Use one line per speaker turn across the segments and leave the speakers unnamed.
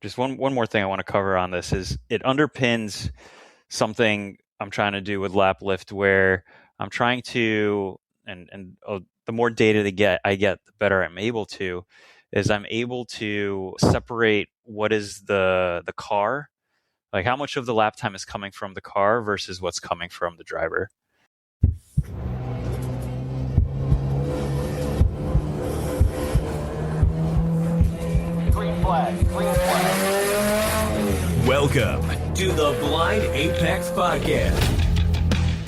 Just one more thing I want to cover on this is it underpins something I'm trying to do with Laplift, where I'm trying to, the more data I get, the better I'm able to, is I'm able to separate what is the car, like how much of the lap time is coming from the car versus what's coming from the driver.
Green flag.
Welcome to the Blind Apex Podcast,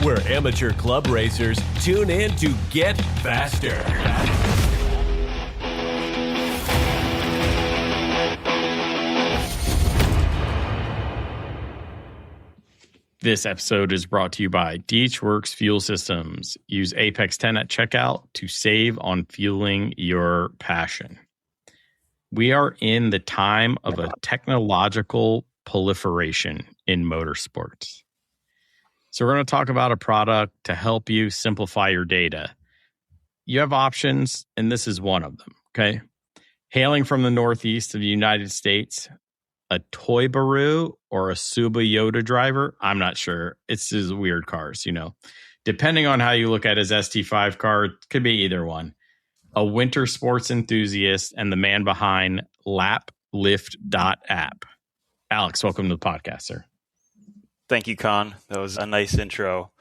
where amateur club racers tune in to get faster.
This episode is brought to you by DHWorks Fuel Systems. Use Apex 10 at checkout to save on fueling your passion. We are in the time of a technological proliferation in motorsports. So we're going to talk about a product to help you simplify your data. You have options, and this is one of them, okay? Hailing from the northeast of the United States, a Toybaru or a Subaru driver, I'm not sure. It's just weird cars, Depending on how you look at his ST5 car, it could be either one. A winter sports enthusiast and the man behind Laplift.app. Alex, welcome to the podcast, sir.
Thank you, Con. That was a nice intro.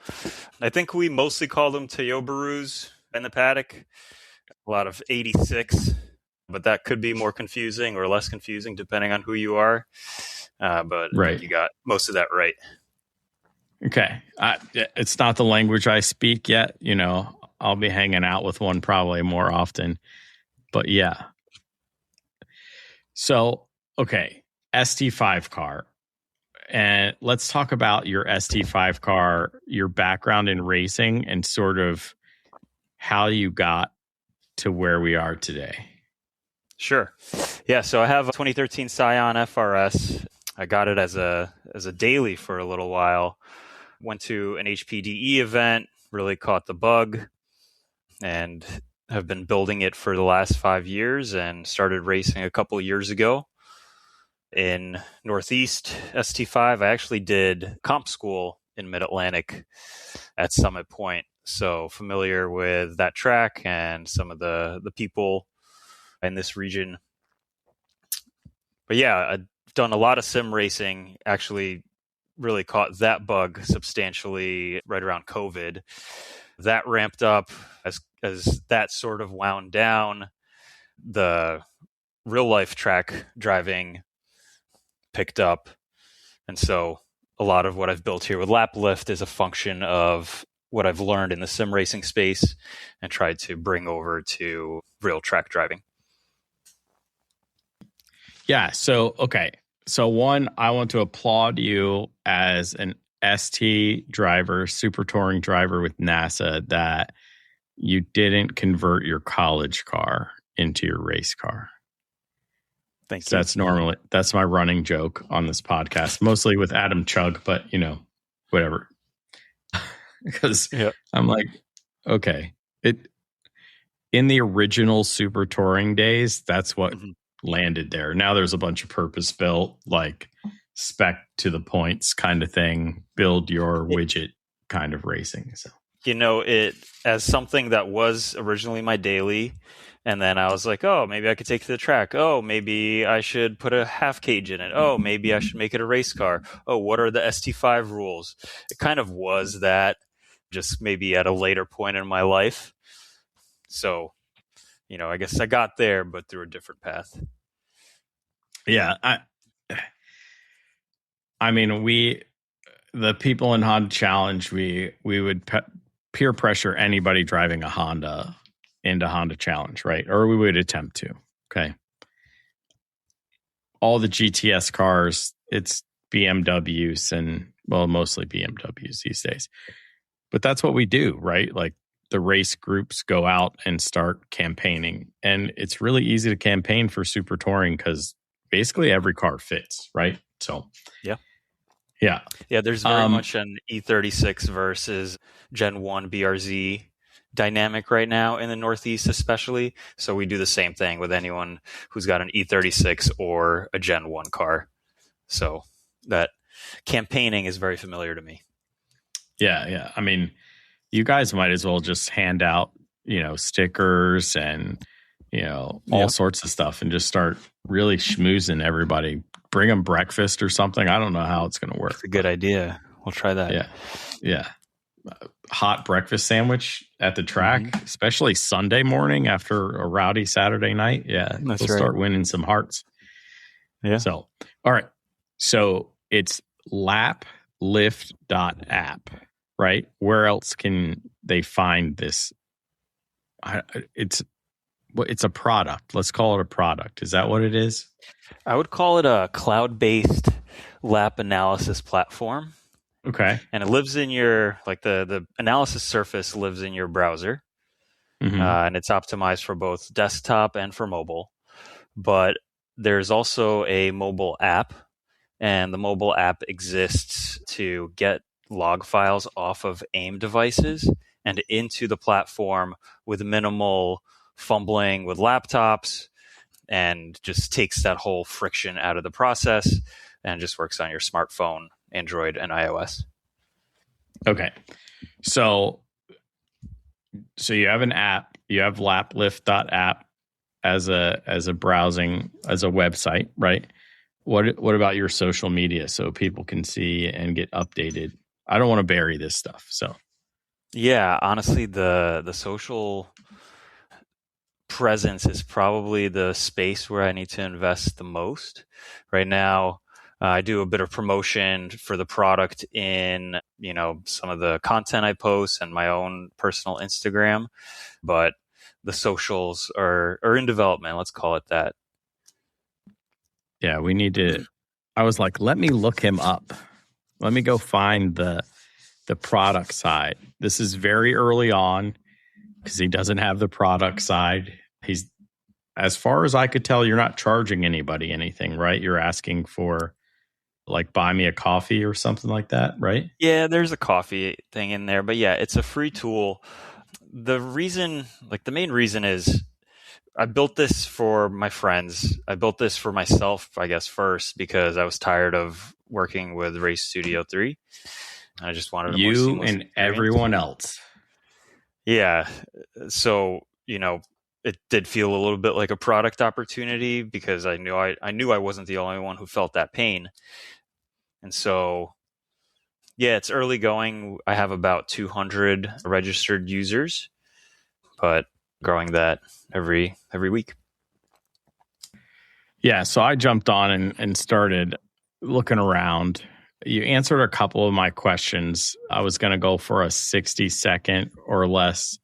I think we mostly call them Toyobarus in the paddock. A lot of 86, but that could be more confusing or less confusing depending on who you are. But right. I think you got most of that right.
Okay. It's not the language I speak yet. I'll be hanging out with one probably more often. But yeah. So, okay. ST5 car. And let's talk about your ST5 car, your background in racing, and sort of how you got to where we are today.
Sure. Yeah, so I have a 2013 Scion FRS. I got it as a daily for a little while. Went to an HPDE event, really caught the bug, and have been building it for the last 5 years and started racing a couple of years ago. In Northeast ST5, I actually did comp school in Mid-Atlantic at Summit Point. So familiar with that track and some of the people in this region. But yeah, I've done a lot of sim racing, actually really caught that bug substantially right around COVID. That ramped up as that sort of wound down. The real life track driving picked up. And so a lot of what I've built here with Laplift is a function of what I've learned in the sim racing space and tried to bring over to real track driving.
Yeah. So, okay. So one, I want to applaud you as an ST driver, super touring driver with NASA, that you didn't convert your college car into your race car.
Thank you.
That's my running joke on this podcast, mostly with Adam Chug, but whatever. Because I'm like, okay, in the original super touring days, that's what landed there. Now there's a bunch of purpose built, like spec to the points kind of thing, build your widget kind of racing. So
it as something that was originally my daily. And then I was like, oh, maybe I could take it to the track. Oh, maybe I should put a half cage in it. Oh, maybe I should make it a race car. Oh, what are the ST5 rules? It kind of was that, just maybe at a later point in my life. So, I guess I got there, but through a different path.
Yeah. I mean, the people in Honda Challenge, we would peer pressure anybody driving a Honda into Honda Challenge, right? Or we would attempt to. Okay. All the GTS cars, it's BMWs and, mostly BMWs these days. But that's what we do, right? Like the race groups go out and start campaigning. And it's really easy to campaign for super touring because basically every car fits, right? So,
yeah.
Yeah.
Yeah, there's very much an E36 versus Gen 1 BRZ dynamic right now in the Northeast, especially. So we do the same thing with anyone who's got an E36 or a Gen 1 car. So that campaigning is very familiar to me.
Yeah. I mean, you guys might as well just hand out, stickers and, all sorts of stuff and just start really schmoozing everybody. Bring them breakfast or something. I don't know how it's going to work.
It's a good idea. We'll try that.
Yeah. Hot breakfast sandwich at the track, especially Sunday morning after a rowdy Saturday night. Yeah.
That's
we'll
right.
start winning some hearts.
Yeah.
So, all right. So it's Laplift.app, right? Where else can they find this? It's a product. Let's call it a product. Is that what it is?
I would call it a cloud-based lap analysis platform.
Okay.
And it lives in your, like the analysis surface lives in your browser. And it's optimized for both desktop and for mobile. But there's also a mobile app, and the mobile app exists to get log files off of AIM devices and into the platform with minimal fumbling with laptops, and just takes that whole friction out of the process and just works on your smartphone, Android, and iOS.
Okay. So you have an app, you have Laplift.app as a browsing, as a website, right? What about your social media so people can see and get updated? I don't want to bury this stuff. So
yeah, honestly, the social presence is probably the space where I need to invest the most. Right now, I do a bit of promotion for the product in, some of the content I post and my own personal Instagram, but the socials are in development. Let's call it that.
Yeah, we need to. I was like, let me look him up. Let me go find the product side. This is very early on because he doesn't have the product side. He's, as far as I could tell, you're not charging anybody anything, right? You're asking for like buy me a coffee or something like that, right?
Yeah, there's a coffee thing in there, but yeah, it's a free tool. The main reason is I built this for my friends. I built this for myself, I guess, first, because I was tired of working with Race Studio 3. I just wanted a more seamless
and
experience.
Everyone else.
Yeah. So, it did feel a little bit like a product opportunity because I knew I wasn't the only one who felt that pain. And so, yeah, it's early going. I have about 200 registered users, but growing that every week.
Yeah, so I jumped on and started looking around. You answered a couple of my questions. I was going to go for a 60-second or less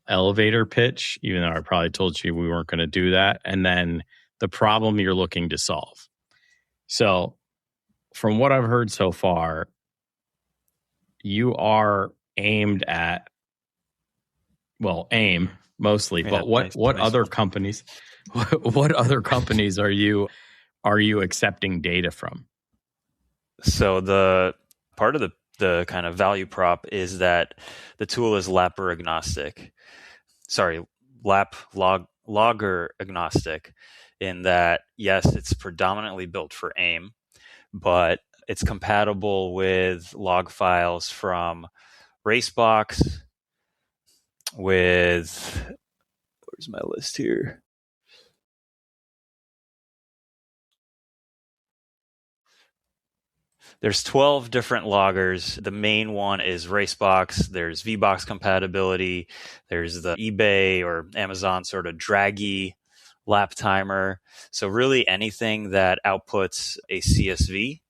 elevator pitch, even though I probably told you we weren't going to do that. And then the problem you're looking to solve. So from what I've heard so far, you are aimed at, AIM mostly, but what other companies, what other companies are you accepting data from?
So the part of the kind of value prop is that the tool is logger agnostic, in that, yes, it's predominantly built for AIM, but it's compatible with log files from Racebox, where's my list here? There's 12 different loggers. The main one is Racebox. There's VBox compatibility. There's the eBay or Amazon sort of draggy lap timer. So really anything that outputs a CSV,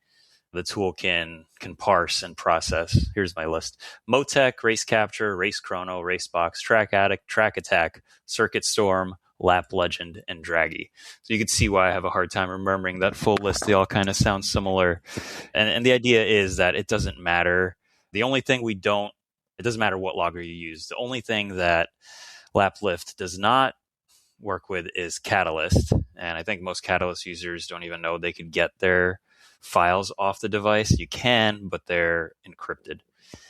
the tool can parse and process. Here's my list: Motec, Race Capture, Race Chrono, Racebox, Track Addict, Track Attack, Circuit Storm, Lap Legend, and Draggy. So you can see why I have a hard time remembering that full list. They all kind of sound similar. And the idea is that it doesn't matter. The only thing it doesn't matter what logger you use. The only thing that Laplift does not work with is Catalyst. And I think most Catalyst users don't even know they could get their files off the device. You can, but they're encrypted.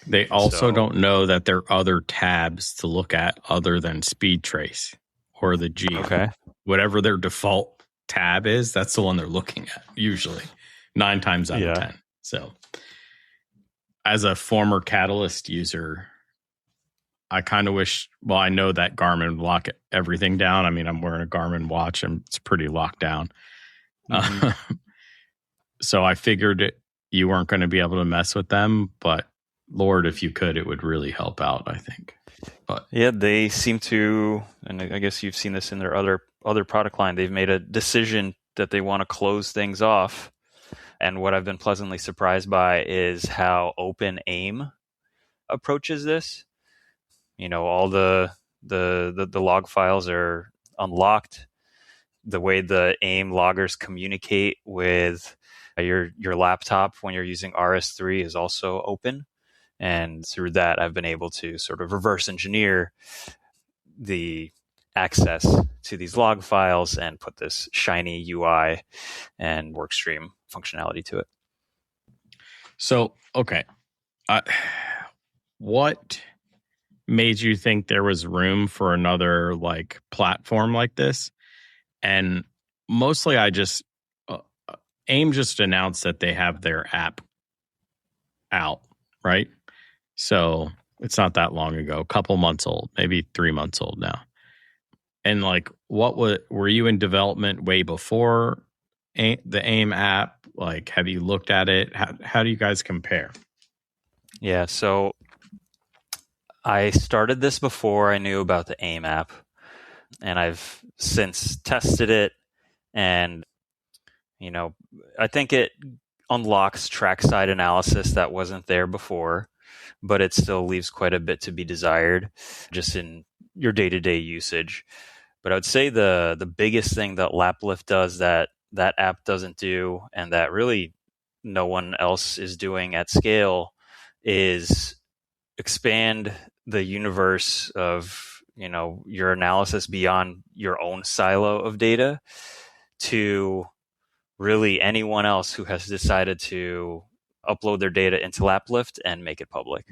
They also don't know that there are other tabs to look at other than speed trace or the G.
Okay.
Whatever their default tab is, that's the one they're looking at, usually 9 times out of 10. So as a former Catalyst user, I kind of wish, well, I know that Garmin would lock everything down. I mean, I'm wearing a Garmin watch and it's pretty locked down. So I figured you weren't going to be able to mess with them, but Lord, if you could, it would really help out, I think. But
yeah, they seem to, and I guess you've seen this in their other product line, they've made a decision that they want to close things off. And what I've been pleasantly surprised by is how open AIM approaches this. You know, all the log files are unlocked. The way the AIM loggers communicate with your laptop when you're using RS3 is also open. And through that, I've been able to sort of reverse engineer the access to these log files and put this shiny UI and workstream functionality to it.
So, okay. What made you think there was room for another like platform like this? And mostly I just, AIM just announced that they have their app out, right? So it's not that long ago, a couple months old, maybe 3 months old now. And like, were you in development way before the AIM app? Like, have you looked at it? How do you guys compare?
Yeah, so I started this before I knew about the AIM app, and I've since tested it. And, you know, I think it unlocks trackside analysis that wasn't there before, but it still leaves quite a bit to be desired just in your day-to-day usage. But I would say the biggest thing that Laplift does that app doesn't do, and that really no one else is doing at scale, is expand the universe of, you know, your analysis beyond your own silo of data to really anyone else who has decided to upload their data into Laplift and make it public.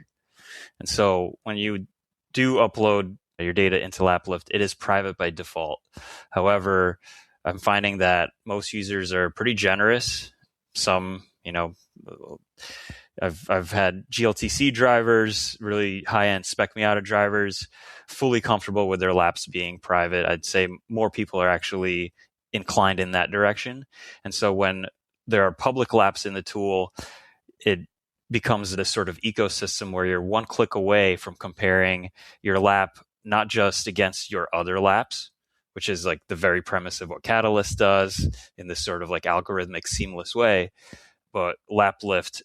And so when you do upload your data into Laplift, it is private by default. However, I'm finding that most users are pretty generous. Some, you know, I've had GLTC drivers, really high-end spec Miata drivers, fully comfortable with their laps being private. I'd say more people are actually inclined in that direction. And so when there are public laps in the tool, it becomes this sort of ecosystem where you're one click away from comparing your lap not just against your other laps, which is like the very premise of what Catalyst does in this sort of like algorithmic seamless way, but Laplift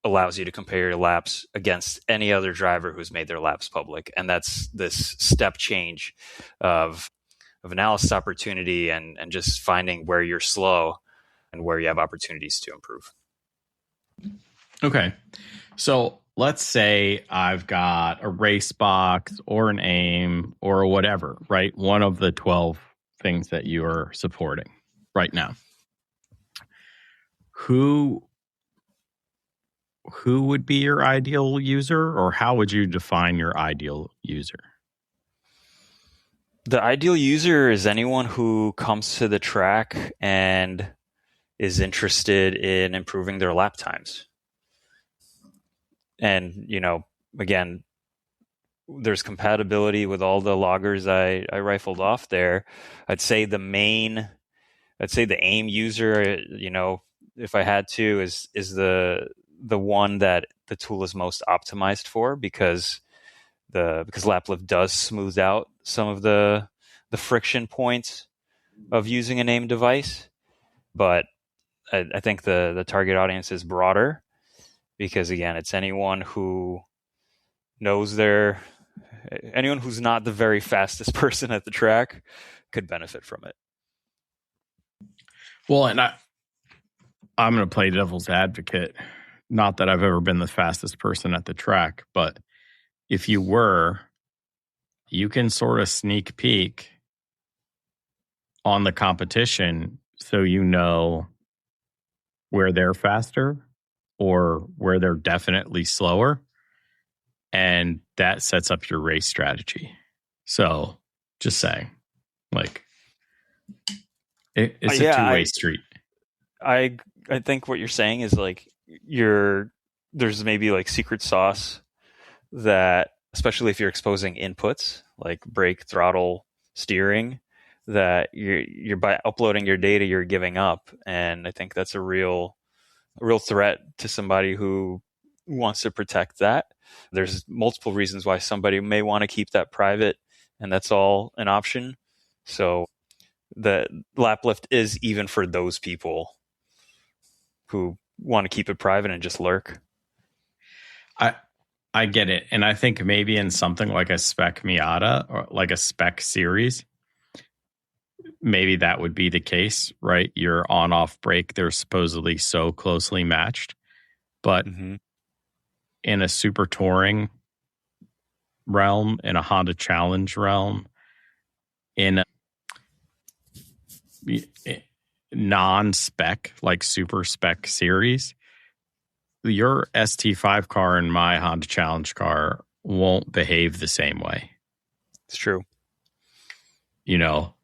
allows you to compare your laps against any other driver who's made their laps public. And that's this step change of analysis opportunity and just finding where you're slow and where you have opportunities to improve.
Okay. So let's say I've got a race box or an AIM or whatever, right? One of the 12 things that you are supporting right now. Who would be your ideal user, or how would you define your ideal user?
The ideal user is anyone who comes to the track and is interested in improving their lap times. And, you know, again, there's compatibility with all the loggers I rifled off there. I'd say the AIM user, you know, if I had to, is the one that the tool is most optimized for, because Laplift does smooth out some of the friction points of using an AIM device. But I think the target audience is broader, because again, it's anyone who knows anyone who's not the very fastest person at the track could benefit from it.
Well, and I'm going to play devil's advocate. Not that I've ever been the fastest person at the track, but if you were, you can sort of sneak peek on the competition so you know where they're faster or where they're definitely slower. And that sets up your race strategy. So just saying, like, it's a two-way street.
I think what you're saying is like there's maybe like secret sauce that, especially if you're exposing inputs like brake, throttle, steering, that you're by uploading your data, you're giving up. And I think that's a real threat to somebody who wants to protect that. There's multiple reasons why somebody may want to keep that private, and that's all an option. So the Laplift is even for those people who want to keep it private and just lurk.
I get it. And I think maybe in something like a spec Miata or like a spec series, maybe that would be the case, right? Your on-off brake, they're supposedly so closely matched. But in a super touring realm, in a Honda Challenge realm, in a non-spec, like super spec series, your ST5 car and my Honda Challenge car won't behave the same way.
It's true.
You know,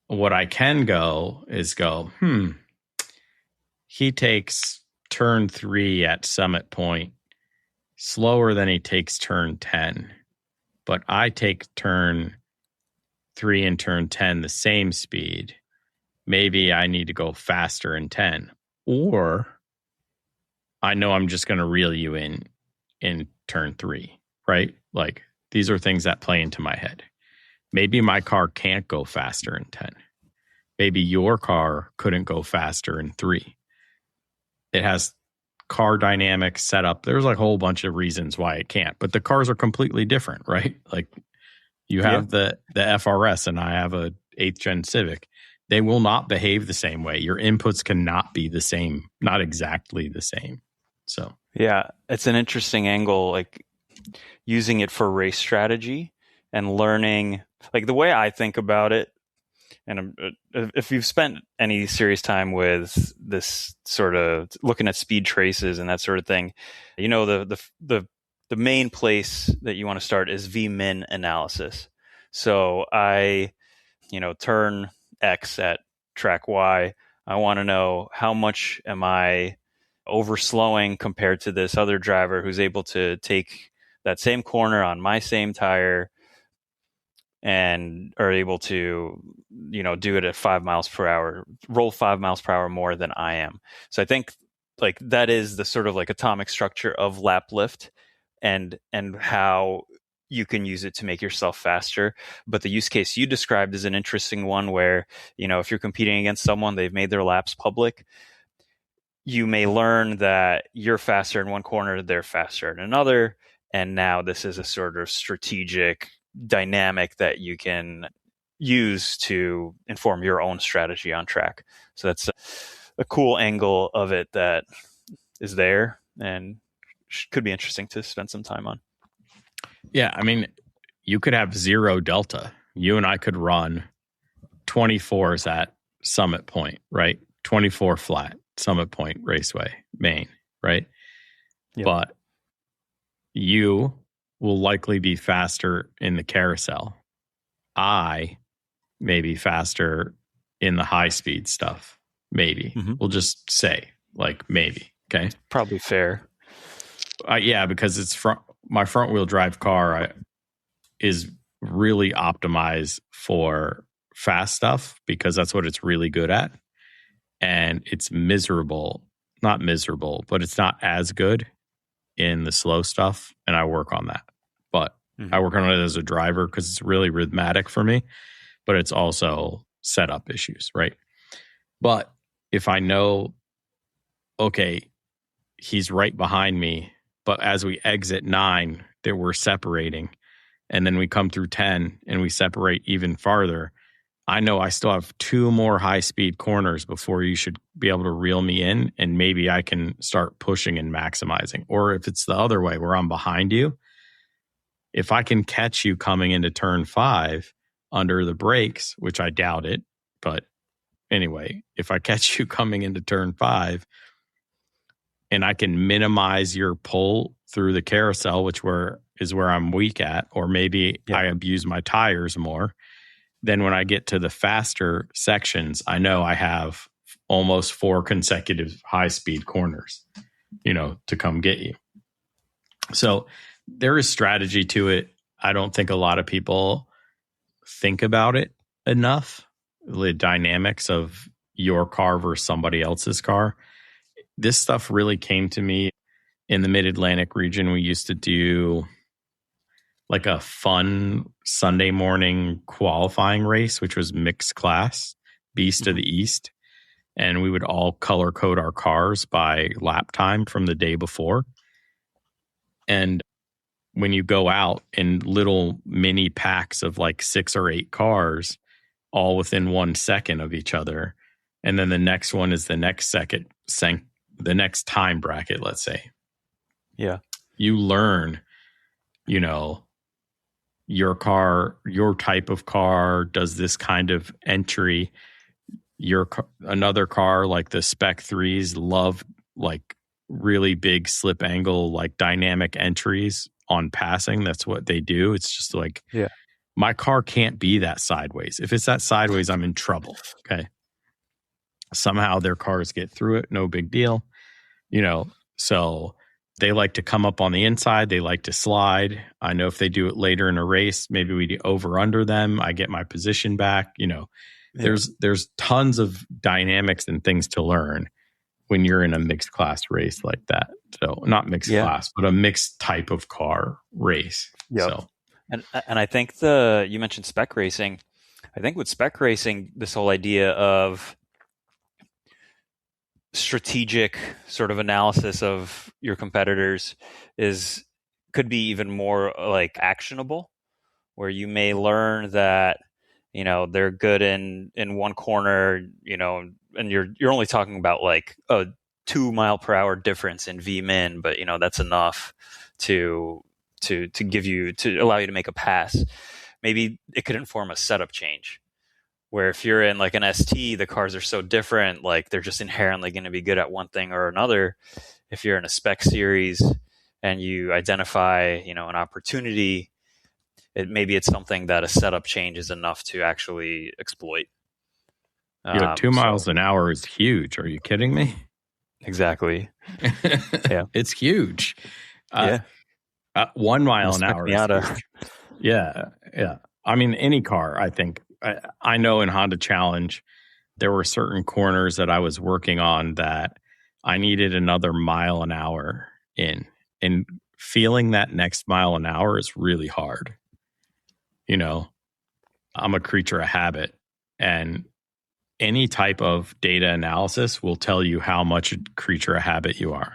what I can go is he takes turn 3 at Summit Point slower than he takes turn 10, but I take turn 3 and turn 10 the same speed. Maybe I need to go faster in 10, or I know I'm just going to reel you in turn 3, right? Like, these are things that play into my head. Maybe my car can't go faster in 10. Maybe your car couldn't go faster in 3. It has car dynamics set up. There's like a whole bunch of reasons why it can't, but the cars are completely different, right? Like, you have the FRS and I have a 8th gen Civic. They will not behave the same way. Your inputs cannot be the same, not exactly the same. So
yeah, it's an interesting angle, like using it for race strategy and learning. Like, the way I think about it, and if you've spent any serious time with this sort of looking at speed traces and that sort of thing, you know, the main place that you want to start is V-min analysis. So turn X at track Y, I want to know how much am I overslowing compared to this other driver who's able to take that same corner on my same tire and are able to, do it at 5 miles per hour, roll 5 miles per hour more than I am. So I think like that is the sort of like atomic structure of Laplift and how you can use it to make yourself faster. But the use case you described is an interesting one where, if you're competing against someone, they've made their laps public, you may learn that you're faster in one corner, they're faster in another. And now this is a sort of strategic dynamic that you can use to inform your own strategy on track. So that's a cool angle of it that is there and could be interesting to spend some time on.
Yeah, I mean, you could have 0 delta. You and I could run 24s at Summit Point, right? 24 flat, Summit Point Raceway, Maine, right? Yep. But you will likely be faster in the carousel. I may be faster in the high speed stuff. Maybe. We'll just say, like, maybe. Okay.
Probably fair.
Yeah, because it's my front wheel drive car is really optimized for fast stuff because that's what it's really good at. And it's not miserable, but it's not as good in the slow stuff. And I work on that. But I work on it as a driver because it's really rhythmic for me, but it's also setup issues, right? But if I know, okay, he's right behind me, but as we exit 9, that we're separating, and then we come through 10 and we separate even farther, I know I still have 2 more high-speed corners before you should be able to reel me in, and maybe I can start pushing and maximizing. Or if it's the other way where I'm behind you, if I can catch you coming into turn 5 under the brakes, which I doubt it, but anyway, if I catch you coming into turn 5 and I can minimize your pull through the carousel, which is where I'm weak at, or maybe I abuse my tires more. Then when I get to the faster sections, I know I have almost 4 consecutive high-speed corners, to come get you. So there is strategy to it. I don't think a lot of people think about it enough, the dynamics of your car versus somebody else's car. This stuff really came to me in the Mid-Atlantic region. We used to do like a fun Sunday morning qualifying race, which was mixed class, Beast of the East. And we would all color code our cars by lap time from the day before. And when you go out in little mini packs of like 6 or 8 cars, all within 1 second of each other, and then the next one is the next the next time bracket, let's say.
Yeah.
You learn, your car, your type of car does this kind of entry. Another car like the Spec 3s love like really big slip angle, like dynamic entries on passing. That's what they do. It's just like, my car can't be that sideways. If it's that sideways, I'm in trouble. Okay. Somehow their cars get through it. No big deal. So they like to come up on the inside. They like to slide. I know if they do it later in a race, maybe we over under them. I get my position back. There's tons of dynamics and things to learn when you're in a mixed class race like that. So not mixed class, but a mixed type of car race.
Yeah.
So.
And I think you mentioned spec racing. I think with spec racing, this whole idea of strategic sort of analysis of your competitors could be even more like actionable, where you may learn that they're good in one corner, and you're only talking about like a 2 mile per hour difference in Vmin, but that's enough to allow you to make a pass. Maybe it could inform a setup change, where if you're in like an ST, the cars are so different, like they're just inherently going to be good at one thing or another. If you're in a spec series and you identify, an opportunity, maybe it's something that a setup change is enough to actually exploit.
2 miles an hour is huge. Are you kidding me?
Exactly. Yeah,
it's huge. 1 mile an hour is huge. Yeah. I mean, any car, I think. I know in Honda Challenge, there were certain corners that I was working on that I needed another mile an hour in. And feeling that next mile an hour is really hard. I'm a creature of habit. And any type of data analysis will tell you how much a creature of habit you are.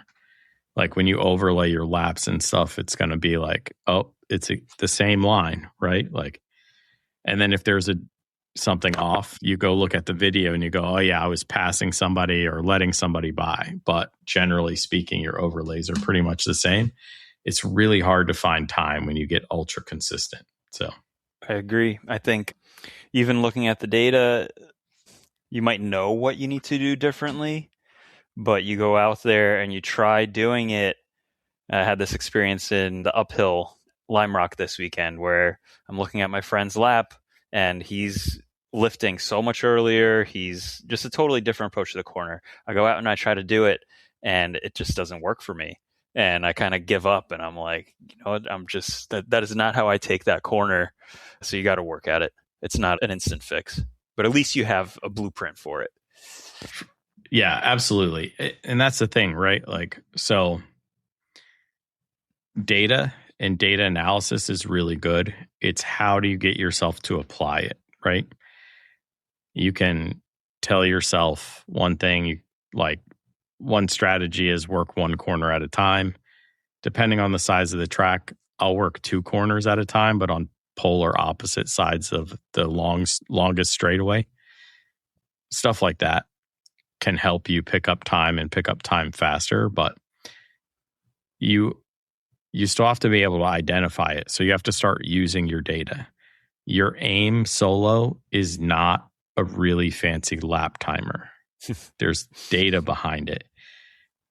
Like when you overlay your laps and stuff, it's going to be like, oh, it's the same line, right? Like, and then if there's something off, you go look at the video and you go, oh yeah, I was passing somebody or letting somebody by. But generally speaking, your overlays are pretty much the same. It's really hard to find time when you get ultra consistent. So
I agree. I think even looking at the data, you might know what you need to do differently, but you go out there and you try doing it. I had this experience in the uphill Lime Rock this weekend where I'm looking at my friend's lap and he's lifting so much earlier. He's just a totally different approach to the corner. I go out and I try to do it and it just doesn't work for me. And I kind of give up and I'm like, what? I'm just, that is not how I take that corner. So you got to work at it. It's not an instant fix, but at least you have a blueprint for it.
Yeah, absolutely. And that's the thing, right? Like, so data and data analysis is really good. It's how do you get yourself to apply it, right? You can tell yourself one thing, like one strategy is work one corner at a time. Depending on the size of the track, I'll work 2 corners at a time, but on polar opposite sides of the longest straightaway. Stuff like that can help you pick up time and pick up time faster, but you still have to be able to identify it. So you have to start using your data. Your aim solo is not a really fancy lap timer. There's data behind it.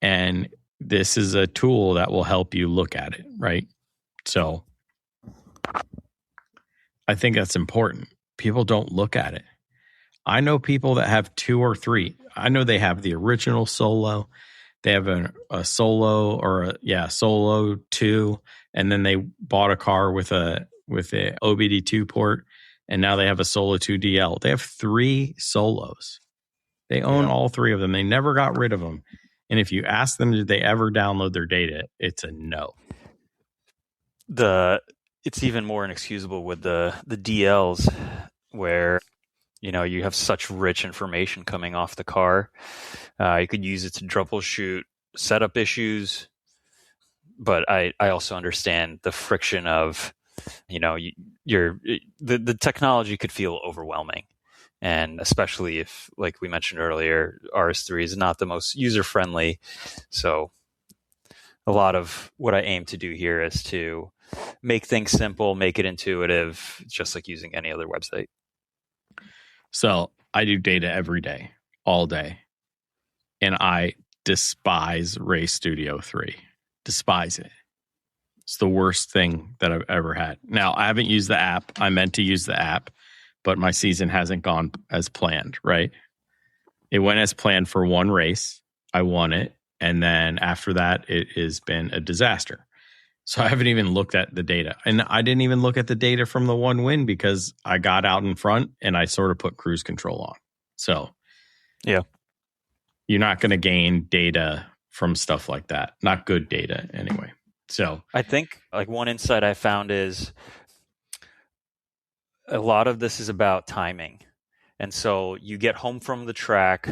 And this is a tool that will help you look at it, right? So I think that's important. People don't look at it. I know people that have 2 or 3. I know they have the original Solo. They have a Solo or Solo 2, and then they bought a car with a OBD2 port, and now they have a Solo 2 DL. They have 3 Solos. They own all 3 of them. They never got rid of them. And if you ask them, did they ever download their data? It's a no.
It's even more inexcusable with the DLs, where you have such rich information coming off the car. You could use it to troubleshoot setup issues, but I also understand the friction of the technology could feel overwhelming. And especially if, like we mentioned earlier, RS3 is not the most user-friendly. So a lot of what I aim to do here is to make things simple, make it intuitive, just like using any other website.
So I do data every day, all day. And I despise Race Studio 3. Despise it. It's the worst thing that I've ever had. Now, I haven't used the app. I meant to use the app, but my season hasn't gone as planned, right? It went as planned for one race. I won it. And then after that, it has been a disaster. So I haven't even looked at the data. And I didn't even look at the data from the one win because I got out in front and I sort of put cruise control on. So
yeah,
you're not going to gain data from stuff like that. Not good data anyway. So
I think like one insight I found is a lot of this is about timing. And so you get home from the track,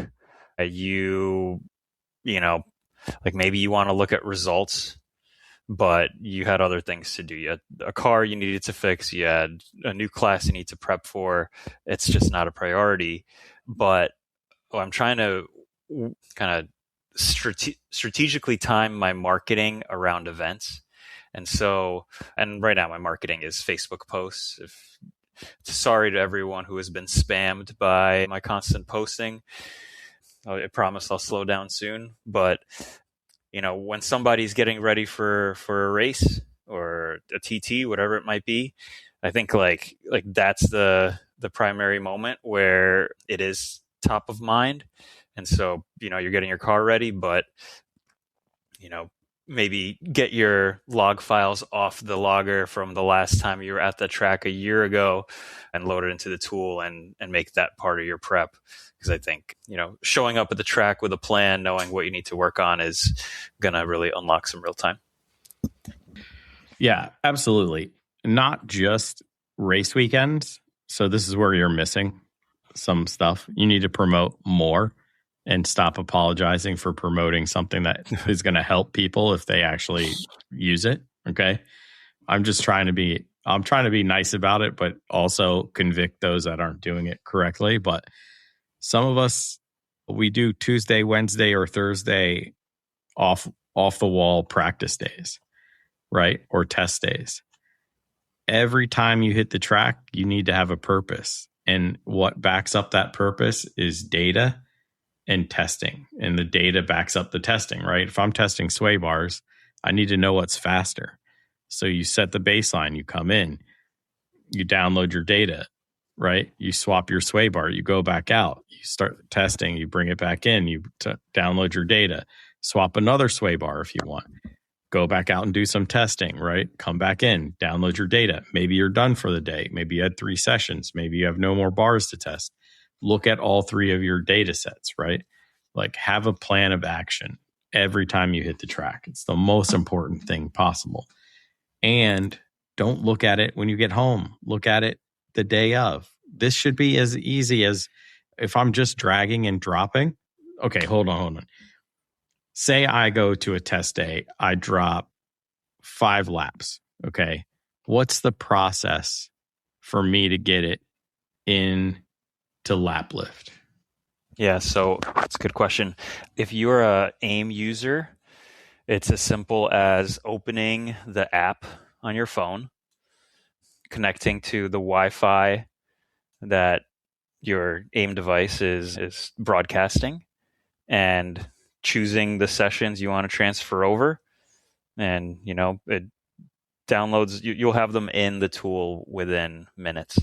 like maybe you want to look at results, but you had other things to do. You had a car you needed to fix. You had a new class you need to prep for. It's just not a priority. But I'm trying to kind of strategically time my marketing around events. And right now my marketing is Facebook posts. Sorry to everyone who has been spammed by my constant posting. I promise I'll slow down soon. But when somebody's getting ready for a race or a TT, whatever it might be, I think like that's the primary moment where it is top of mind. And so, you're getting your car ready, but, maybe get your log files off the logger from the last time you were at the track a year ago and load it into the tool and make that part of your prep. Because I think, showing up at the track with a plan, knowing what you need to work on is going to really unlock some real time.
Yeah, absolutely. Not just race weekends. So this is where you're missing some stuff. You need to promote more and stop apologizing for promoting something that is going to help people if they actually use it. Okay. I'm trying to be nice about it, but also convict those that aren't doing it correctly. But some of us, we do Tuesday, Wednesday, or Thursday off the wall practice days, right? Or test days. Every time you hit the track, you need to have a purpose. And what backs up that purpose is data and testing. And the data backs up the testing, right? If I'm testing sway bars, I need to know what's faster. So you set the baseline, you come in, you download your data, right? You swap your sway bar, you go back out, you start testing, you bring it back in, you download your data, swap another sway bar if you want, go back out and do some testing, right? Come back in, download your data. Maybe you're done for the day. Maybe you had 3 sessions. Maybe you have no more bars to test. Look at all 3 of your data sets, right? Like have a plan of action every time you hit the track. It's the most important thing possible. And don't look at it when you get home. Look at it the day of. This should be as easy as if I'm just dragging and dropping. Okay, hold on. Say I go to a test day, I drop 5 laps. Okay. What's the process for me to get it in to lap lift?
Yeah, so that's a good question. If you're a AIM user, it's as simple as opening the app on your phone, connecting to the Wi-Fi that your AIM device is broadcasting, and choosing the sessions you want to transfer over, and it downloads. You'll have them in the tool within minutes.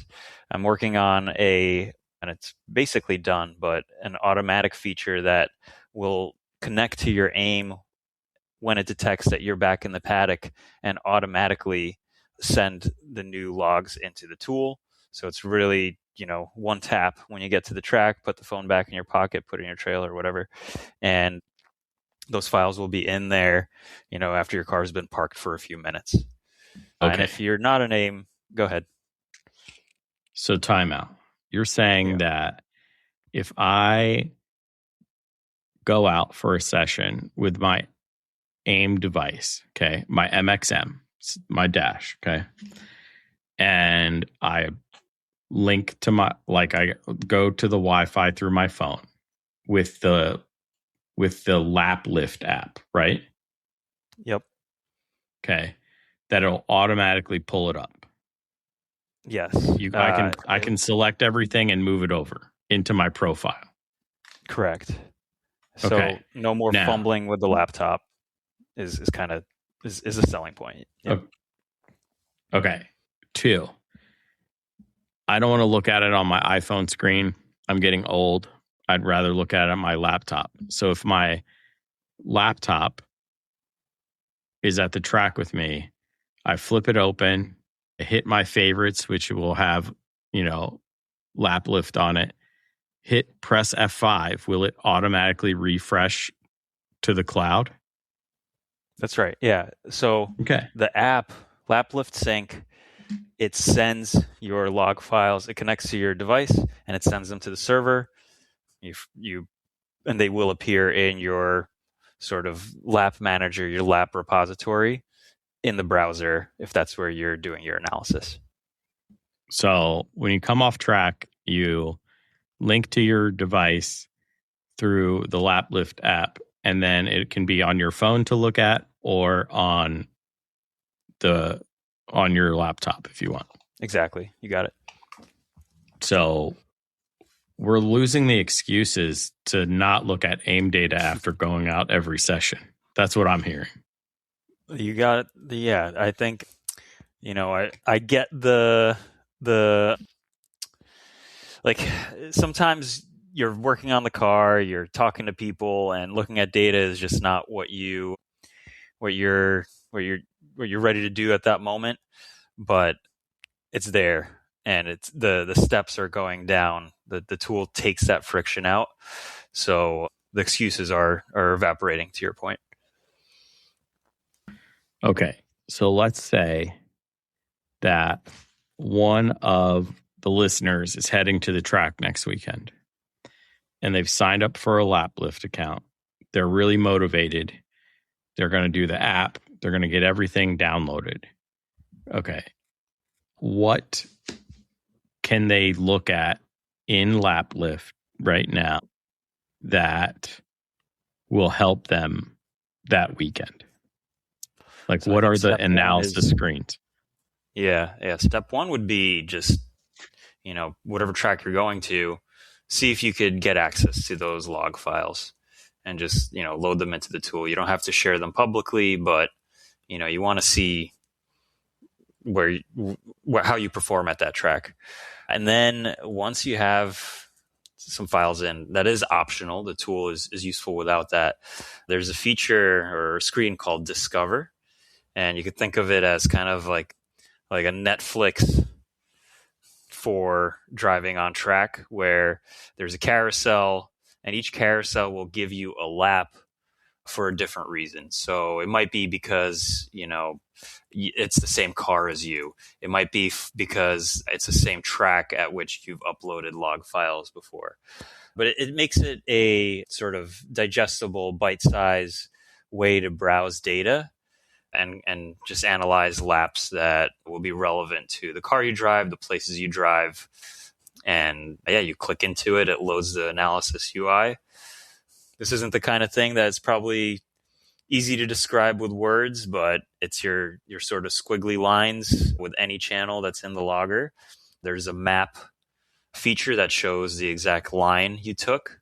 I'm working on and it's basically done, but an automatic feature that will connect to your aim when it detects that you're back in the paddock and automatically send the new logs into the tool. So it's really, one tap when you get to the track, put the phone back in your pocket, put it in your trailer or whatever. And those files will be in there, after your car has been parked for a few minutes.
Okay.
And if you're not an aim, go ahead.
So timeout. You're saying that if I go out for a session with my aim device, okay, my MXM, my dash, okay, and I link to I go to the Wi-Fi through my phone with the Laplift app, right?
Yep.
Okay, that it'll automatically pull it up.
Yes.
I can select everything and move it over into my profile.
Correct. So
Okay.
no more fumbling with the laptop is a selling point. Yep.
Okay. 2, I don't want to look at it on my iPhone screen. I'm getting old. I'd rather look at it on my laptop. So if my laptop is at the track with me, I flip it open, I hit my favorites, which will have, Laplift on it. Press F5. Will it automatically refresh to the cloud?
That's right. Yeah. So the app, Laplift Sync, it sends your log files. It connects to your device and it sends them to the server. And they will appear in your sort of lap manager, your lap repository in the browser, if that's where you're doing your analysis.
So when you come off track, you link to your device through the Laplift app, and then it can be on your phone to look at or on your laptop if you want.
Exactly. You got it.
So we're losing the excuses to not look at aim data after going out every session. That's what I'm hearing.
You got it. Yeah, I think, I get the like sometimes you're working on the car, you're talking to people, and looking at data is just not what you're ready to do at that moment. But it's there, and it's the steps are going down. The tool takes that friction out, so the excuses are evaporating. To your point.
Okay, so let's say that one of the listeners is heading to the track next weekend, and they've signed up for a Laplift account. They're really motivated. They're going to do the app. They're going to get everything downloaded. Okay. What can they look at in Laplift right now that will help them that weekend? Like, so what are the analysis screens?
Yeah. Step 1 would be just, whatever track you're going to, see if you could get access to those log files and just, load them into the tool. You don't have to share them publicly, but, you want to see how you perform at that track. And then once you have some files in, that is optional. The tool is useful without that. There's a feature or a screen called Discover. And you could think of it as kind of like a Netflix for driving on track, where there's a carousel, and each carousel will give you a lap for a different reason. So it might be because, it's the same car as you. It might be because it's the same track at which you've uploaded log files before. But it makes it a sort of digestible, bite-sized way to browse data and just analyze laps that will be relevant to the car you drive, the places you drive. And you click into it, it loads the analysis UI. This isn't the kind of thing that's probably easy to describe with words, but it's your sort of squiggly lines with any channel that's in the logger. There's a map feature that shows the exact line you took.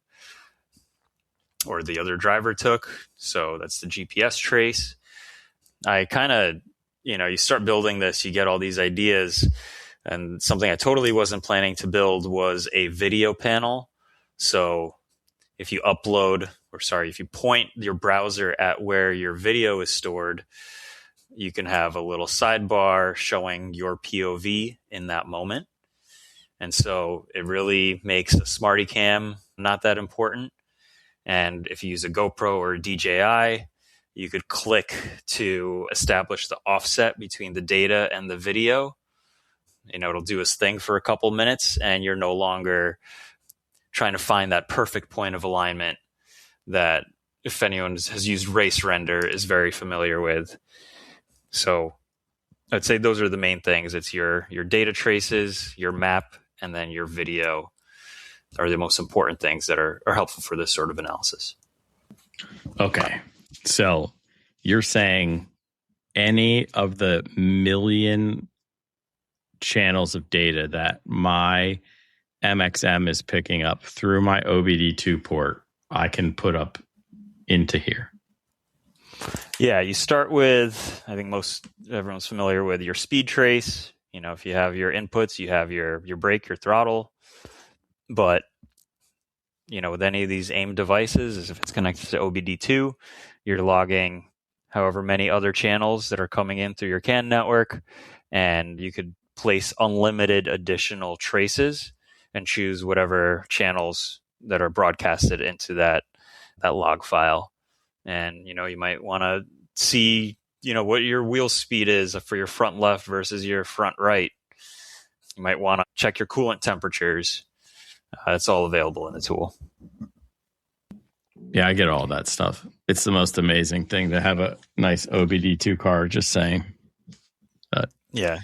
or the other driver took. So that's the GPS trace. I kind of, you start building this, you get all these ideas. And something I totally wasn't planning to build was a video panel. So if you if you point your browser at where your video is stored, you can have a little sidebar showing your POV in that moment. And so it really makes a Smarty Cam not that important. And if you use a GoPro or a DJI, you could click to establish the offset between the data and the video. It'll do its thing for a couple minutes, and you're no longer trying to find that perfect point of alignment that, if anyone has used race render, is very familiar with. So I'd say those are the main things. It's your data traces, your map, and then your video are the most important things that are helpful for this sort of analysis.
Okay. So you're saying any of the million channels of data that my MXM is picking up through my OBD2 port, I can put up into here.
Yeah, you start with, I think everyone's familiar with your speed trace. If you have your inputs, you have your brake, your throttle. But, with any of these AIM devices, if it's connected to OBD2, you're logging however many other channels that are coming in through your CAN network, and you could place unlimited additional traces and choose whatever channels that are broadcasted into that log file. And, you might want to see, what your wheel speed is for your front left versus your front right. You might want to check your coolant temperatures. It's all available in the tool.
Yeah, I get all that stuff. It's the most amazing thing to have a nice OBD2 car, just saying.
Yeah.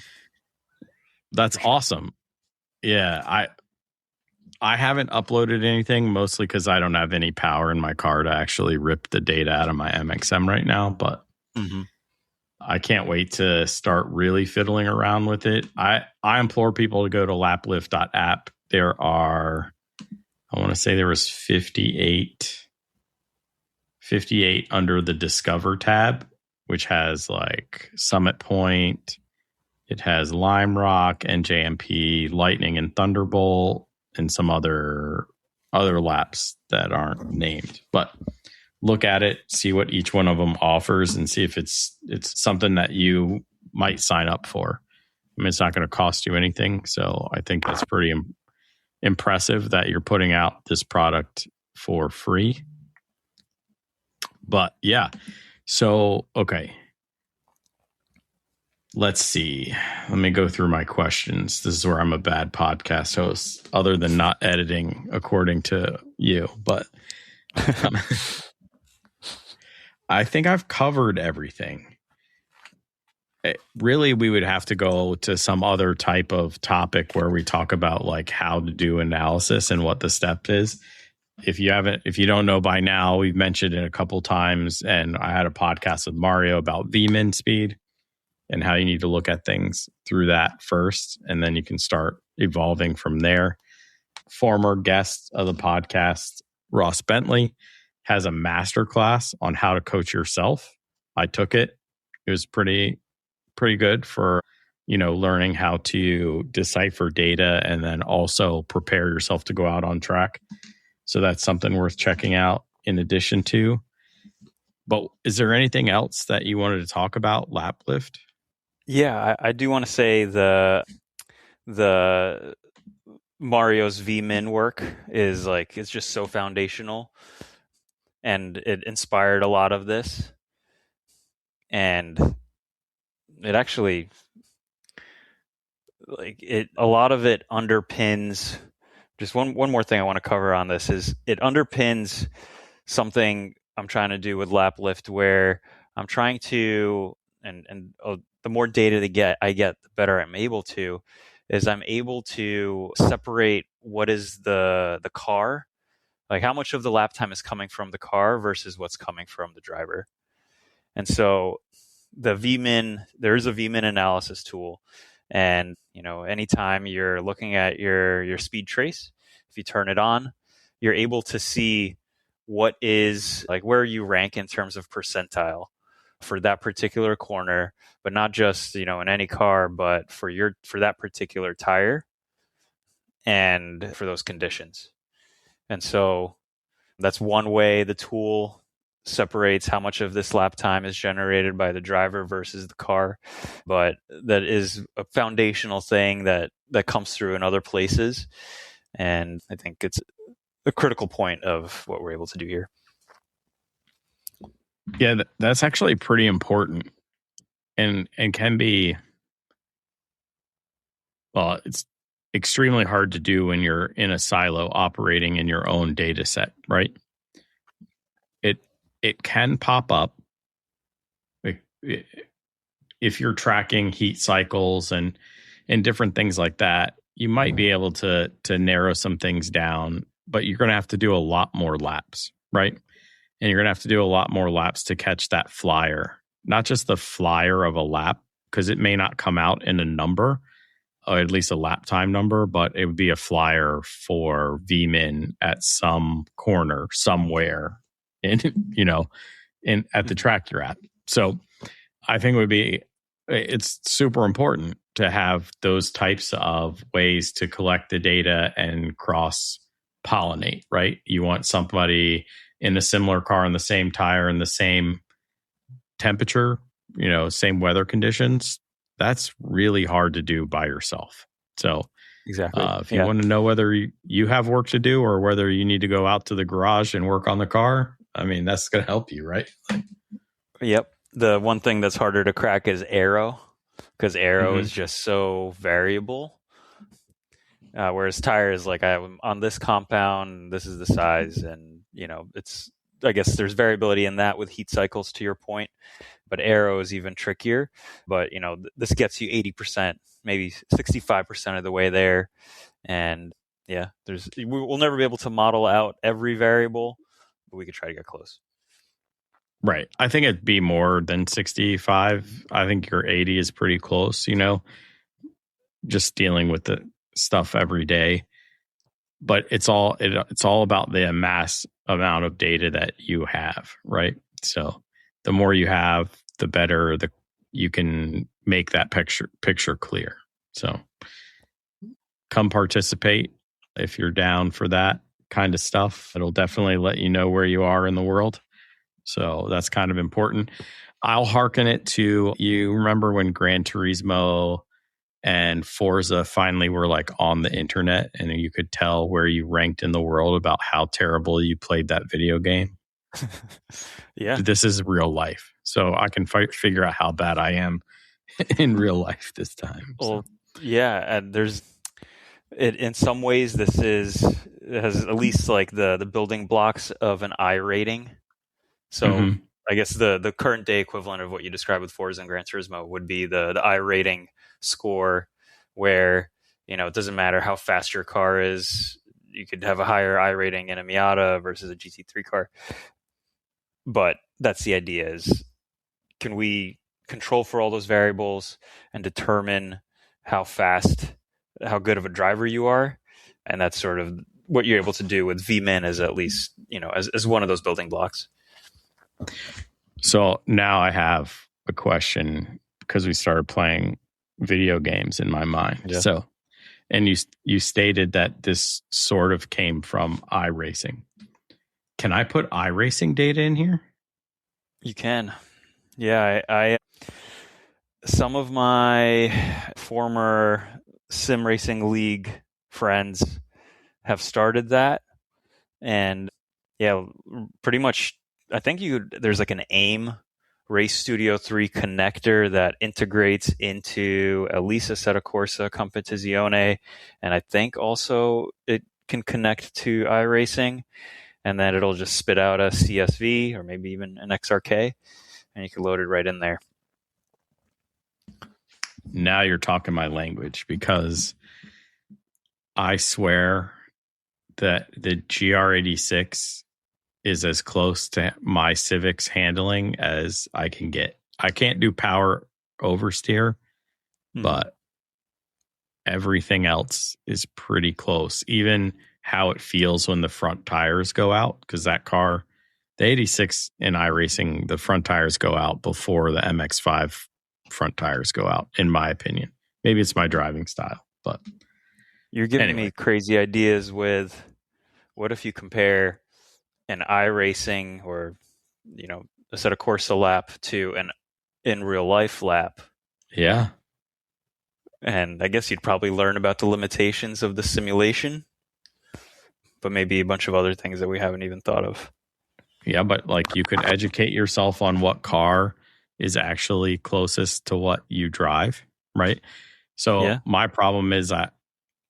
That's awesome. Yeah, I haven't uploaded anything, mostly because I don't have any power in my car to actually rip the data out of my MXM right now, but I can't wait to start really fiddling around with it. I implore people to go to Laplift.app. There are, I want to say there was 58 under the Discover tab, which has like Summit Point. It has Lime Rock, NJMP, Lightning, and Thunderbolt, and some other laps that aren't named. But look at it, see what each one of them offers, and see if it's something that you might sign up for. I mean, it's not going to cost you anything, so I think that's pretty impressive that you're putting out this product for free. But yeah, so okay. Let's see. Let me go through my questions. This is where I'm a bad podcast host, other than not editing according to you. But I think I've covered everything. Really, we would have to go to some other type of topic where we talk about like how to do analysis and what the step is. If you don't know by now, we've mentioned it a couple times, and I had a podcast with Mario about VMIN speed and how you need to look at things through that first, and then you can start evolving from there. Former guest of the podcast, Ross Bentley, has a masterclass on how to coach yourself. I took it. It was pretty good for, learning how to decipher data and then also prepare yourself to go out on track. So that's something worth checking out in addition to. But is there anything else that you wanted to talk about, Laplift?
Yeah, I do want to say the Mario's VMIN work is it's just so foundational, and it inspired a lot of this. And it actually, a lot of it underpins. Just one more thing I want to cover on this is it underpins something I'm trying to do with Laplift, where I'm trying to, and the more data I get, the better I'm able to separate what is the car, like how much of the lap time is coming from the car versus what's coming from the driver. And so the VMIN, there is a VMIN analysis tool. And, anytime you're looking at your speed trace, if you turn it on, you're able to see what is like where you rank in terms of percentile for that particular corner, but not just, in any car, but for that particular tire and for those conditions. And so that's one way the tool separates how much of this lap time is generated by the driver versus the car. But that is a foundational thing that comes through in other places. And I think it's a critical point of what we're able to do here.
Yeah, that's actually pretty important, and can be, well, it's extremely hard to do when you're in a silo operating in your own data set, right? It can pop up if you're tracking heat cycles and different things like that. You might be able to narrow some things down, but you're going to have to do a lot more laps, right? And you're going to have to do a lot more laps to catch that flyer, not just the flyer of a lap, because it may not come out in a number, or at least a lap time number, but it would be a flyer for VMIN at some corner somewhere at the track you're at. So I think it's super important to have those types of ways to collect the data and cross pollinate, right? You want somebody in a similar car in the same tire in the same temperature, same weather conditions. That's really hard to do by yourself. So
exactly,
if you want to know whether you have work to do or whether you need to go out to the garage and work on the car, I mean, that's going to help you, right?
Yep. The one thing that's harder to crack is aero, because aero is just so variable. Whereas tire is like, I'm on this compound, this is the size, and I guess there's variability in that with heat cycles, to your point, but aero is even trickier. But this gets you 80%, maybe 65% of the way there, and we'll never be able to model out every variable, but we could try to get close.
Right. I think it'd be more than 65. I think your 80 is pretty close, just dealing with the stuff every day. But it's all about the mass amount of data that you have, right? So the more you have, the better you can make that picture clear. So come participate if you're down for that kind of stuff. It'll definitely let you know where you are in the world. So that's kind of important. I'll hearken it to, you remember when Gran Turismo and Forza finally were like on the internet and you could tell where you ranked in the world about how terrible you played that video game?
Yeah.
This is real life. So I can figure out how bad I am in real life this time.
Well, yeah. And in some ways, it has at least like the building blocks of an I rating. So I guess the current day equivalent of what you described with Forza and Gran Turismo would be the I rating score, where it doesn't matter how fast your car is, you could have a higher I rating in a Miata versus a GT3 car. But that's the idea: is can we control for all those variables and determine how good of a driver you are? And that's sort of what you're able to do with VMIN, as at least as one of those building blocks.
So now I have a question, because we started playing video games in my mind. Yeah. So, and you stated that this sort of came from iRacing. Can I put iRacing data in here?
You can. Yeah, I some of my former sim racing league friends have started that, and pretty much. I think there's like an AIM Race Studio 3 connector that integrates into at least Assetto Corsa Competizione, and I think also it can connect to iRacing, and then it'll just spit out a CSV or maybe even an XRK, and you can load it right in there.
Now you're talking my language, because I swear that the GR86 is as close to my Civic's handling as I can get. I can't do power oversteer, but everything else is pretty close. Even how it feels when the front tires go out, because that car, the 86 in iRacing, the front tires go out before the MX-5 front tires go out, in my opinion. Maybe it's my driving style, but
You're giving
anyway.
me crazy ideas with what if you compare an iRacing or, a set of Corsa lap to an in real life lap.
Yeah.
And I guess you'd probably learn about the limitations of the simulation, but maybe a bunch of other things that we haven't even thought of.
Yeah, but like you could educate yourself on what car is actually closest to what you drive, right? So
Yeah.
my problem is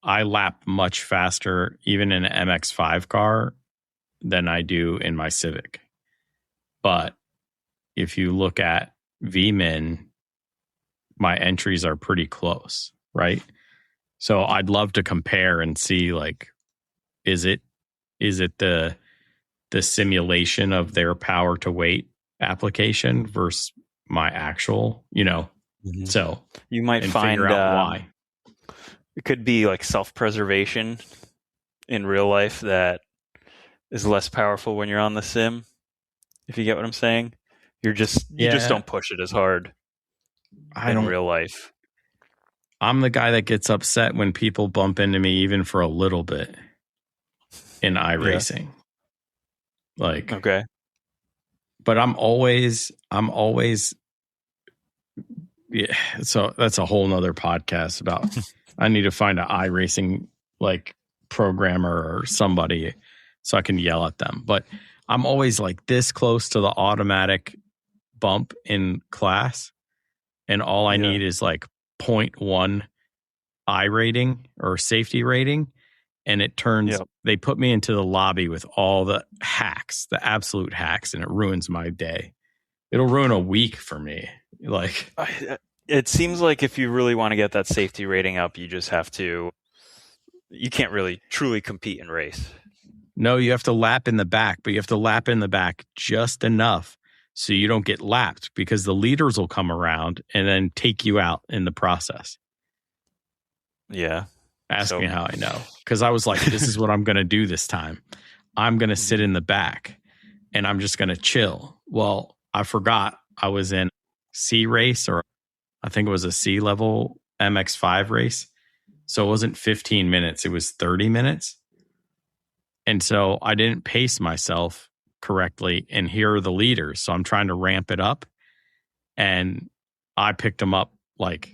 I lap much faster even in an MX-5 car than I do in my Civic. But if you look at VMIN, my entries are pretty close, right? So I'd love to compare and see, like, is it the simulation of their power to weight application versus my actual, so
You might
and
find
figure out why.
It could be like self-preservation in real life that is less powerful when you're on the sim. If you get what I'm saying, you just don't push it as hard in real life.
I'm the guy that gets upset when people bump into me even for a little bit in iRacing. Yeah. Like,
okay.
But I'm always yeah, so that's a whole nother podcast about I need to find an iRacing like programmer or somebody so I can yell at them. But I'm always like this close to the automatic bump in class, and all I need is like 0.1 I rating or safety rating, and it turns they put me into the lobby with all the hacks, the absolute hacks, and it ruins my day. It'll ruin a week for me. Like,
it seems like if you really want to get that safety rating up, you just have to. You can't really truly compete in race.
No, you have to lap in the back, but you have to lap in the back just enough so you don't get lapped, because the leaders will come around and then take you out in the process.
Yeah.
Ask me how I know. Because I was like, this is what I'm going to do this time. I'm going to sit in the back and I'm just going to chill. Well, I forgot I was in C race, or I think it was a C level MX-5 race. So it wasn't 15 minutes. It was 30 minutes. And so I didn't pace myself correctly. And here are the leaders. So I'm trying to ramp it up. And I picked them up like,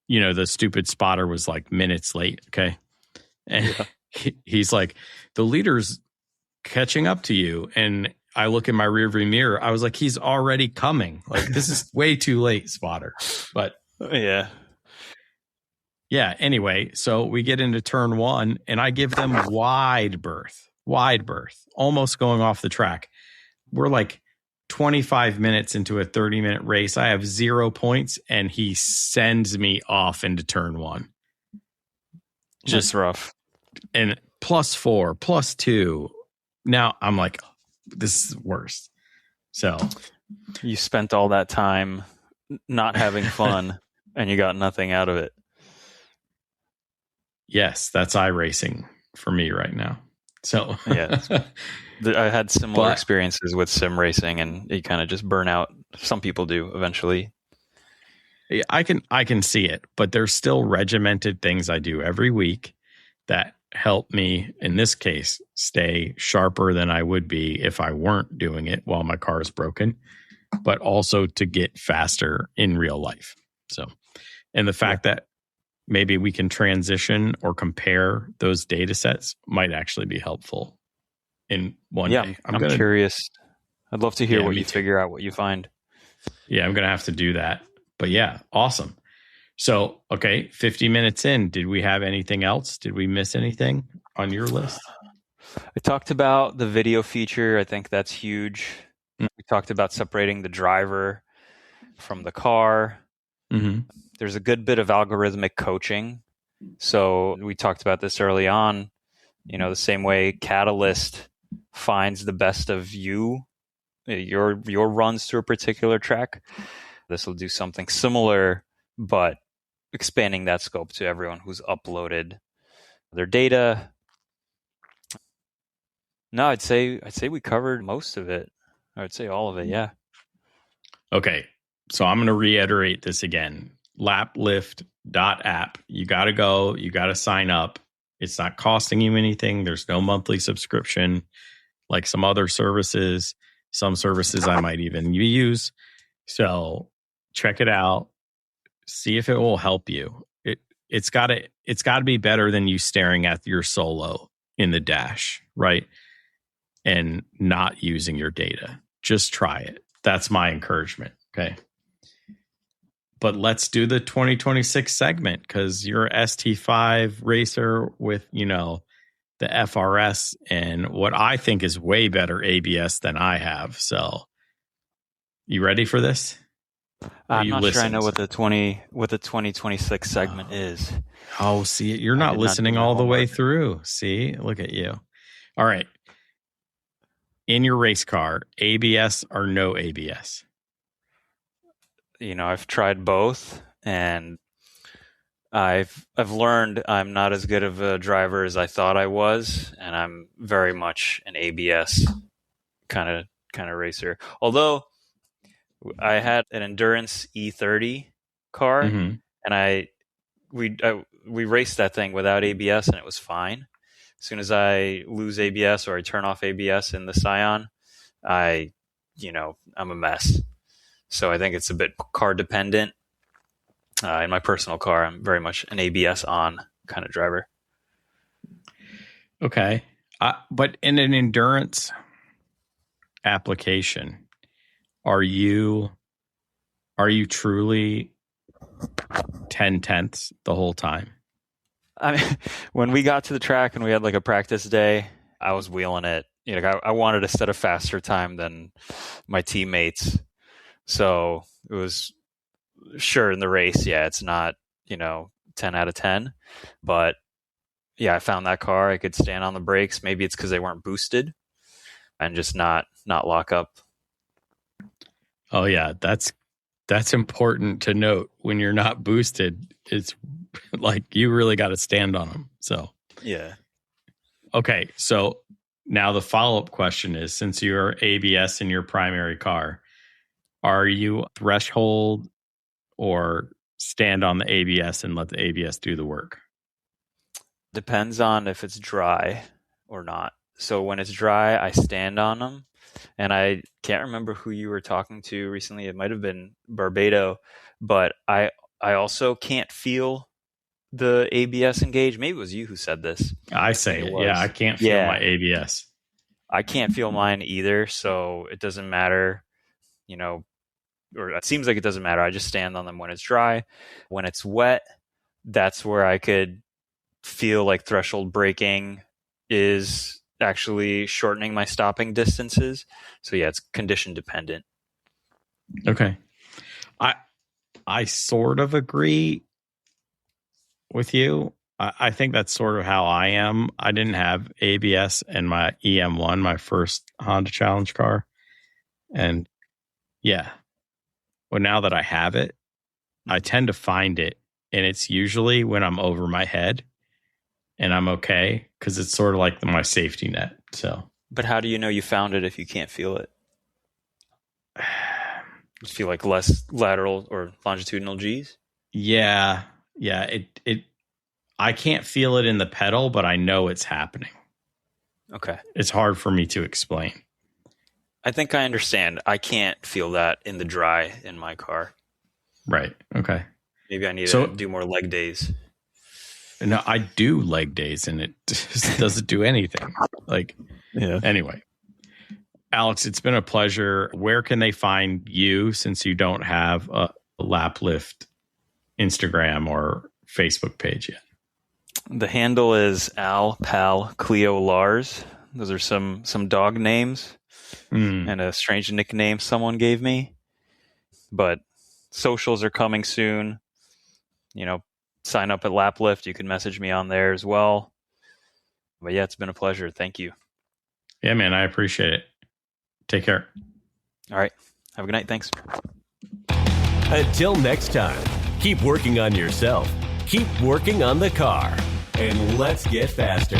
the stupid spotter was like minutes late. Okay. And he's like, the leader's catching up to you. And I look in my rearview mirror. I was like, he's already coming. Like, this is way too late, spotter. But
yeah.
Anyway, so we get into turn one and I give them wide berth, almost going off the track. We're like 25 minutes into a 30-minute race. I have 0 points and he sends me off into turn one.
Just rough.
And +4, +2. Now I'm like, this is the worst. So
you spent all that time not having fun and you got nothing out of it.
Yes, that's iRacing for me right now. So
yeah, I had similar experiences with sim racing, and you kind of just burn out. Some people do eventually.
I can see it, but there's still regimented things I do every week that help me, in this case, stay sharper than I would be if I weren't doing it while my car is broken, but also to get faster in real life. So, and the fact that maybe we can transition or compare those data sets might actually be helpful in one day.
I'm curious. I'd love to hear what you figure out, what you find.
Yeah, I'm going to have to do that. But yeah, awesome. So, okay, 50 minutes in, did we have anything else? Did we miss anything on your list?
I talked about the video feature. I think that's huge. We talked about separating the driver from the car.
Mm-hmm.
There's a good bit of algorithmic coaching. So we talked about this early on, the same way Catalyst finds the best of your runs to a particular track. This will do something similar, but expanding that scope to everyone who's uploaded their data. No, I'd say we covered most of it. I'd say all of it. Yeah.
Okay. So I'm going to reiterate this again. Laplift.app. You got to go. You got to sign up. It's not costing you anything. There's no monthly subscription like some other services. Some services I might even use. So check it out. See if it will help you. It's got to be better than you staring at your Solo in the dash, right? And not using your data. Just try it. That's my encouragement. Okay. But let's do the 2026 segment because you're a ST5 racer with, the FRS and what I think is way better ABS than I have. So you ready for this?
I'm not sure I know what the 2026 segment is.
Oh, see, you're not listening all the way through. See, look at you. All right. In your race car, ABS or no ABS?
I've tried both, and I've learned I'm not as good of a driver as I thought I was, and I'm very much an ABS kind of racer. Although I had an Endurance E30 car, and we raced that thing without ABS, and it was fine. As soon as I lose ABS or I turn off ABS in the Scion, I'm a mess. So I think it's a bit car dependent. In my personal car, I'm very much an ABS on kind of driver.
Okay. But in an endurance application, are you truly 10/10ths the whole time?
I mean, when we got to the track and we had like a practice day, I was wheeling it. I wanted to set a faster time than my teammates. So it was sure in the race. Yeah, it's not, 10 out of 10, but yeah, I found that car. I could stand on the brakes. Maybe it's because they weren't boosted and just not lock up.
Oh yeah. That's important to note. When you're not boosted, it's like you really got to stand on them. So,
yeah.
Okay. So now the follow-up question is, since you're ABS in your primary car, are you threshold or stand on the ABS and let the ABS do the work?
Depends on if it's dry or not. So when it's dry, I stand on them. And I can't remember who you were talking to recently. It might have been Barbado, but I also can't feel the ABS engage. Maybe it was you who said this.
I say it. Yeah, I can't feel my ABS.
I can't feel mine either, so it doesn't matter, or it seems like it doesn't matter. I just stand on them when it's dry. When it's wet, that's where I could feel like threshold braking is actually shortening my stopping distances. So yeah, it's condition dependent.
Okay. I sort of agree with you. I think that's sort of how I am. I didn't have ABS in my EM1, my first Honda Challenge car. And yeah. Well, now that I have it, I tend to find it. And it's usually when I'm over my head and I'm okay, because it's sort of like my safety net. So,
but how do you know you found it if you can't feel it? You feel like less lateral or longitudinal G's?
Yeah. It I can't feel it in the pedal, but I know it's happening.
Okay.
It's hard for me to explain.
I think I understand. I can't feel that in the dry in my car.
Right. Okay.
Maybe I need to do more leg days.
No, I do leg days and it just doesn't do anything. Anyway, Alex, it's been a pleasure. Where can they find you since you don't have a Laplift Instagram or Facebook page yet?
The handle is Al Pal Cleo Lars. Those are some dog names and a strange nickname someone gave me. But socials are coming soon. Sign up at Laplift. You can message me on there as well. But yeah, it's been a pleasure. Thank you.
Yeah, man, I appreciate it. Take care.
All right. Have a good night. Thanks.
Until next time, keep working on yourself, keep working on the car, and let's get faster.